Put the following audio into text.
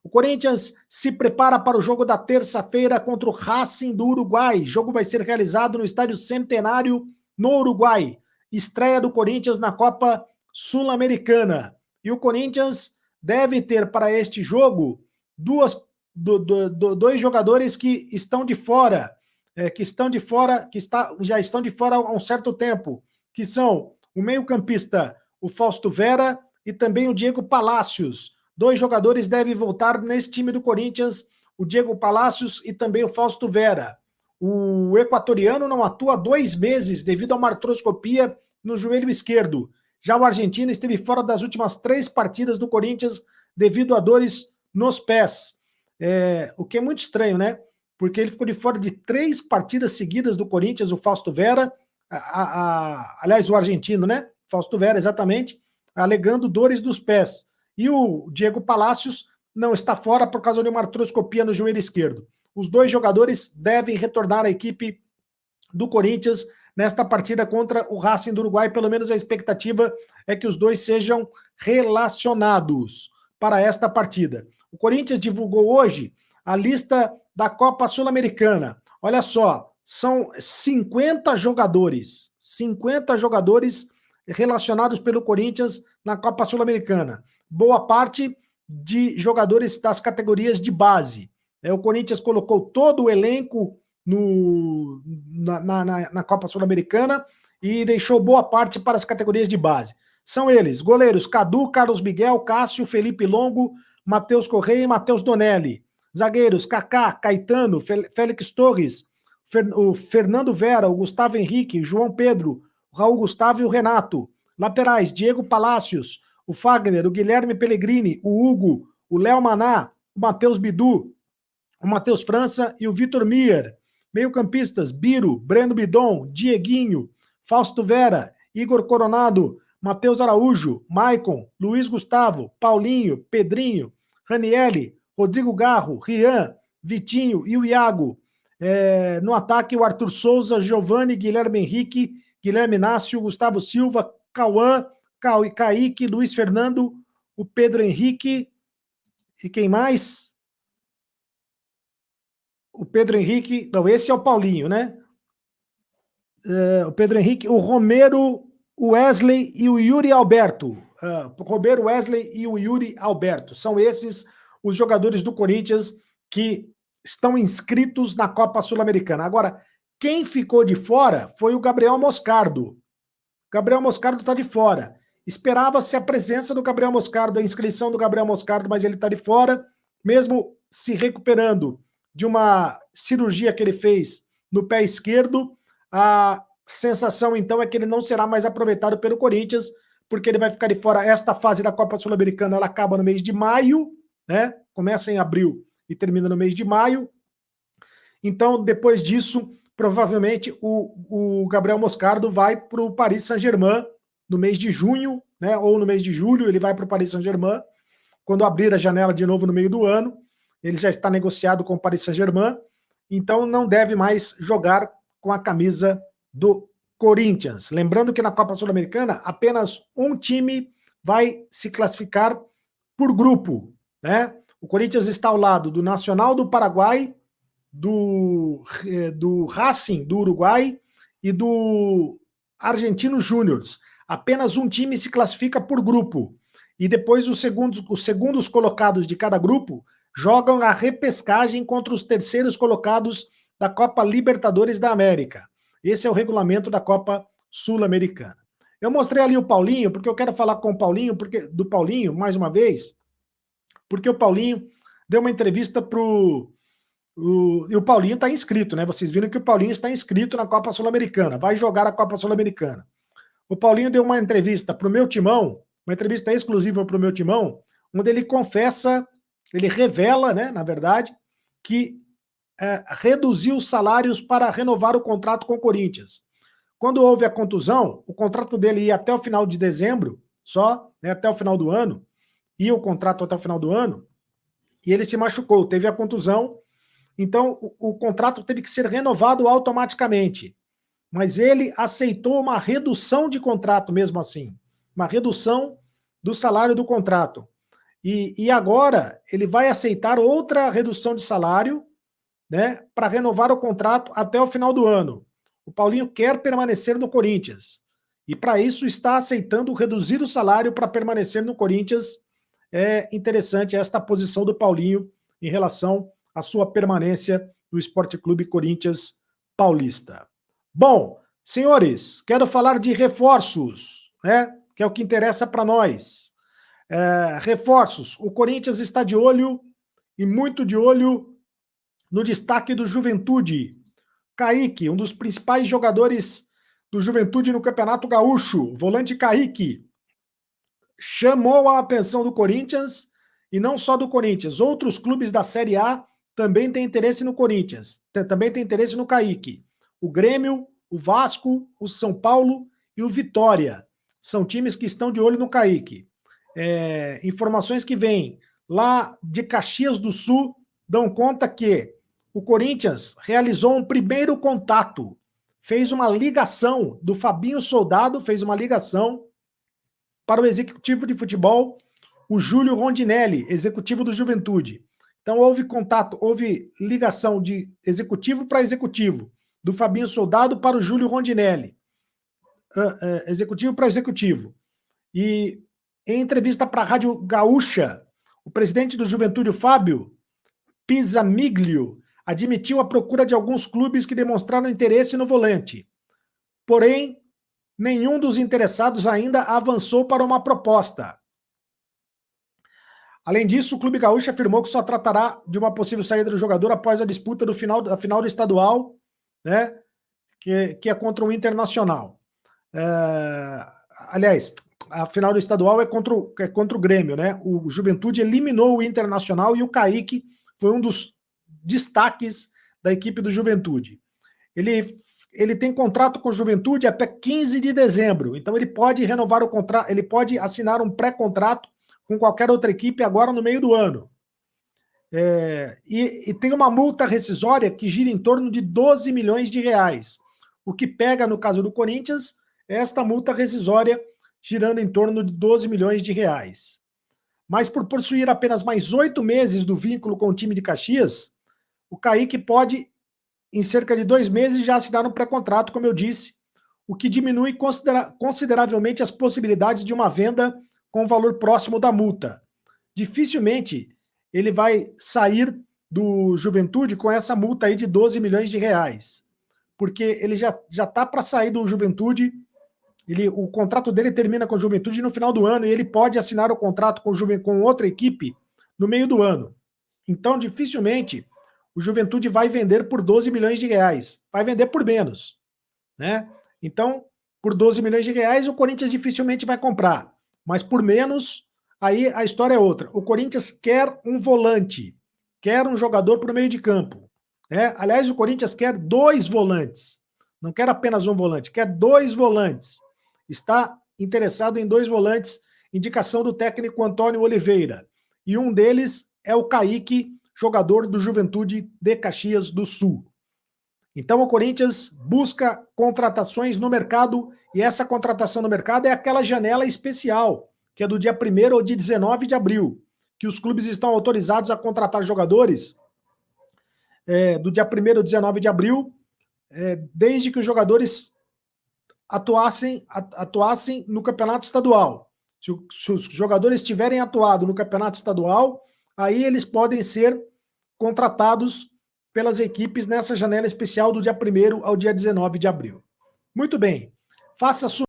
O Corinthians se prepara para o jogo da terça-feira contra o Racing do Uruguai. O jogo vai ser realizado no Estádio Centenário, no Uruguai. Estreia do Corinthians na Copa Sul-Americana. E o Corinthians deve ter para este jogo dois jogadores que estão de fora, já estão de fora há um certo tempo, que são o meio-campista, o Fausto Vera, e também o Diego Palacios. 2 jogadores devem voltar nesse time do Corinthians, o Diego Palacios e também o Fausto Vera. O equatoriano não atua há 2 meses devido a uma artroscopia no joelho esquerdo. Já o argentino esteve fora das últimas 3 partidas do Corinthians devido a dores nos pés. O que é muito estranho, né? Porque ele ficou de fora de 3 partidas seguidas do Corinthians, o Fausto Vera, aliás, o argentino, né? Fausto Vera, exatamente, alegando dores dos pés. E o Diego Palacios não está fora por causa de uma artroscopia no joelho esquerdo. Os 2 jogadores devem retornar à equipe do Corinthians nesta partida contra o Racing do Uruguai. Pelo menos a expectativa é que os 2 sejam relacionados para esta partida. O Corinthians divulgou hoje a lista da Copa Sul-Americana. Olha só, são 50 jogadores relacionados pelo Corinthians na Copa Sul-Americana. Boa parte de jogadores das categorias de base. O Corinthians colocou todo o elenco na Copa Sul-Americana e deixou boa parte para as categorias de base. São eles, goleiros Cadu, Carlos Miguel, Cássio, Felipe Longo, Matheus Correia e Matheus Donelli. Zagueiros Kaká, Caetano, Félix Torres, o Fernando Vera, o Gustavo Henrique, o João Pedro, o Raul Gustavo e o Renato. Laterais, Diego Palacios, o Fagner, o Guilherme Pellegrini, o Hugo, o Léo Maná, o Matheus Bidu, o Matheus França e o Vitor Mier. Meio-campistas, Biro, Breno Bidon, Dieguinho, Fausto Vera, Igor Coronado, Matheus Araújo, Maicon, Luiz Gustavo, Paulinho, Pedrinho, Ranielli, Rodrigo Garro, Rian, Vitinho e o Iago. No ataque, o Arthur Souza, Giovani, Guilherme Henrique, Guilherme Inácio, Gustavo Silva, Cauã, Kaique, Luiz Fernando, o Pedro Henrique e quem mais? O Pedro Henrique, não, esse é o Paulinho, né? O Pedro Henrique, o Romero, o Wesley e o Yuri Alberto. Romero, Wesley e o Yuri Alberto. São esses os jogadores do Corinthians que estão inscritos na Copa Sul-Americana. Agora, quem ficou de fora foi o Gabriel Moscardo. Gabriel Moscardo está de fora. Esperava-se a presença do Gabriel Moscardo, a inscrição do Gabriel Moscardo, mas ele está de fora, mesmo se recuperando de uma cirurgia que ele fez no pé esquerdo. A sensação, então, é que ele não será mais aproveitado pelo Corinthians, porque ele vai ficar de fora. Esta fase da Copa Sul-Americana, ela acaba no mês de maio, né? Começa em abril e termina no mês de maio. Então, depois disso, provavelmente o Gabriel Moscardo vai para o Paris Saint-Germain no mês de junho, né? Ou no mês de julho, ele vai para o Paris Saint-Germain, quando abrir a janela de novo no meio do ano. Ele já está negociado com o Paris Saint-Germain, então não deve mais jogar com a camisa do Corinthians. Lembrando que na Copa Sul-Americana, apenas um time vai se classificar por grupo, né? O Corinthians está ao lado do Nacional do Paraguai, do Racing do Uruguai e do Argentino Júnior. Apenas um time se classifica por grupo. E depois os segundos colocados de cada grupo jogam a repescagem contra os terceiros colocados da Copa Libertadores da América. Esse é o regulamento da Copa Sul-Americana. Eu mostrei ali o Paulinho, porque eu quero falar com o Paulinho, do Paulinho, mais uma vez, porque o Paulinho deu uma entrevista e o Paulinho está inscrito, né? Vocês viram que o Paulinho está inscrito na Copa Sul-Americana, vai jogar a Copa Sul-Americana. O Paulinho deu uma entrevista para o Meu Timão, uma entrevista exclusiva para o Meu Timão, onde ele confessa, ele revela, né, na verdade, que reduziu os salários para renovar o contrato com o Corinthians. Quando houve a contusão, o contrato dele ia até o final de dezembro, só, né, até o final do ano, ia o contrato até o final do ano, e ele se machucou, teve a contusão, então o contrato teve que ser renovado automaticamente. Mas ele aceitou uma redução de contrato mesmo assim, uma redução do salário do contrato. E agora ele vai aceitar outra redução de salário, né, para renovar o contrato até o final do ano. O Paulinho quer permanecer no Corinthians. E para isso está aceitando reduzir o salário para permanecer no Corinthians. É interessante esta posição do Paulinho em relação à sua permanência no Esporte Clube Corinthians Paulista. Bom, senhores, quero falar de reforços, né? Que é o que interessa para nós. Reforços. O Corinthians está de olho, e muito de olho, no destaque do Juventude. Kaique, um dos principais jogadores do Juventude no Campeonato Gaúcho, volante Kaique, chamou a atenção do Corinthians, e não só do Corinthians. Outros clubes da Série A também têm interesse no Corinthians, também têm interesse no Kaique. O Grêmio, o Vasco, o São Paulo e o Vitória são times que estão de olho no Kaique. Informações que vêm lá de Caxias do Sul dão conta que o Corinthians realizou um primeiro contato, fez uma ligação do Fabinho Soldado, fez uma ligação para o executivo de futebol, o Júlio Rondinelli, executivo do Juventude. Então houve contato, houve ligação de executivo para executivo, do Fabinho Soldado para o Júlio Rondinelli, executivo para executivo. E em entrevista para a Rádio Gaúcha, o presidente do Juventude, Fábio Pisamiglio, admitiu a procura de alguns clubes que demonstraram interesse no volante. Porém, nenhum dos interessados ainda avançou para uma proposta. Além disso, o Clube Gaúcho afirmou que só tratará de uma possível saída do jogador após a disputa da final do estadual, né, que é contra o Internacional. Aliás, a final do estadual é contra o Grêmio, né? O Juventude eliminou o Internacional e o Kaique foi um dos destaques da equipe do Juventude. Ele tem contrato com o Juventude até 15 de dezembro, então ele pode renovar o contrato, ele pode assinar um pré-contrato com qualquer outra equipe agora no meio do ano. E tem uma multa rescisória que gira em torno de 12 milhões de reais. O que pega, no caso do Corinthians, é esta multa rescisória girando em torno de 12 milhões de reais. Mas por possuir apenas mais 8 meses do vínculo com o time de Caxias, o Kaique pode, em cerca de 2 meses, já assinar um pré-contrato, como eu disse, o que diminui consideravelmente as possibilidades de uma venda com valor próximo da multa. Dificilmente ele vai sair do Juventude com essa multa aí de 12 milhões de reais, porque ele já está para sair do Juventude. O contrato dele termina com o Juventude no final do ano e ele pode assinar o contrato com outra equipe no meio do ano. Então, dificilmente, o Juventude vai vender por 12 milhões de reais. Vai vender por menos, né? Então, por 12 milhões de reais, o Corinthians dificilmente vai comprar. Mas por menos, aí a história é outra. O Corinthians quer um volante, quer um jogador para o meio de campo. Né? Aliás, o Corinthians quer 2 volantes. Não quer apenas um volante, quer 2 volantes. Está interessado em 2 volantes, indicação do técnico Antônio Oliveira. E um deles é o Kaique, jogador do Juventude de Caxias do Sul. Então o Corinthians busca contratações no mercado, e essa contratação no mercado é aquela janela especial, que é do dia 1º ao dia 19 de abril, que os clubes estão autorizados a contratar jogadores do dia 1º ao 19 de abril, desde que os jogadores atuassem no campeonato estadual. Se os jogadores tiverem atuado no campeonato estadual, aí eles podem ser contratados pelas equipes nessa janela especial do dia 1º ao dia 19 de abril. Muito bem. Faça a sua